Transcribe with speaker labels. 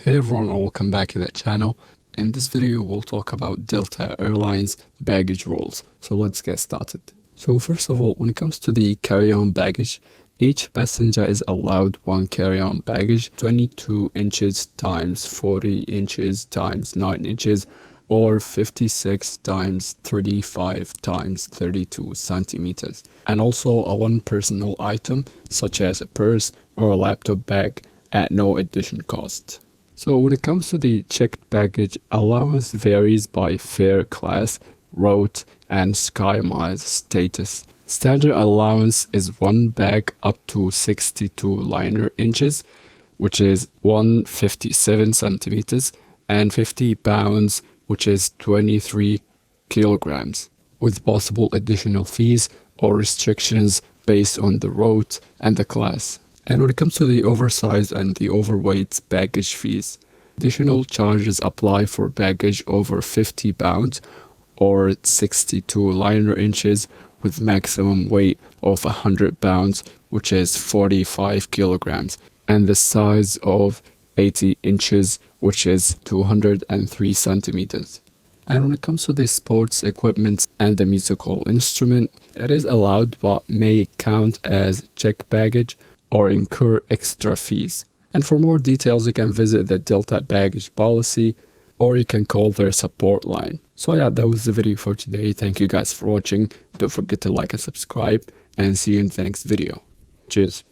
Speaker 1: Hey everyone, and welcome back to the channel. In this video, we'll talk about Delta Airlines baggage rules. So let's get started. So first of all, when it comes to the carry-on baggage, each passenger is allowed one carry-on baggage, 22 inches times 40 inches times 9 inches, or 56 times 35 times 32 centimeters. And also a one personal item, such as a purse or a laptop bag, at no additional cost. So when it comes to the checked baggage, allowance varies by fare class, route, and SkyMiles status. Standard allowance is one bag up to 62 liner inches, which is 157 centimeters, and 50 pounds, which is 23 kilograms, with possible additional fees or restrictions based on the route and the class. And when it comes to the oversized and the overweight baggage fees, additional charges apply for baggage over 50 pounds or 62 liner inches with maximum weight of 100 pounds, which is 45 kilograms, and the size of 80 inches, which is 203 centimeters. And when it comes to the sports equipment and the musical instrument, it is allowed but may count as checked baggage or incur extra fees. And for more details, you can visit the Delta baggage policy or you can call their support line. So yeah, that was the video for today. Thank you guys for watching. Don't forget to like and subscribe and see you in the next video. Cheers.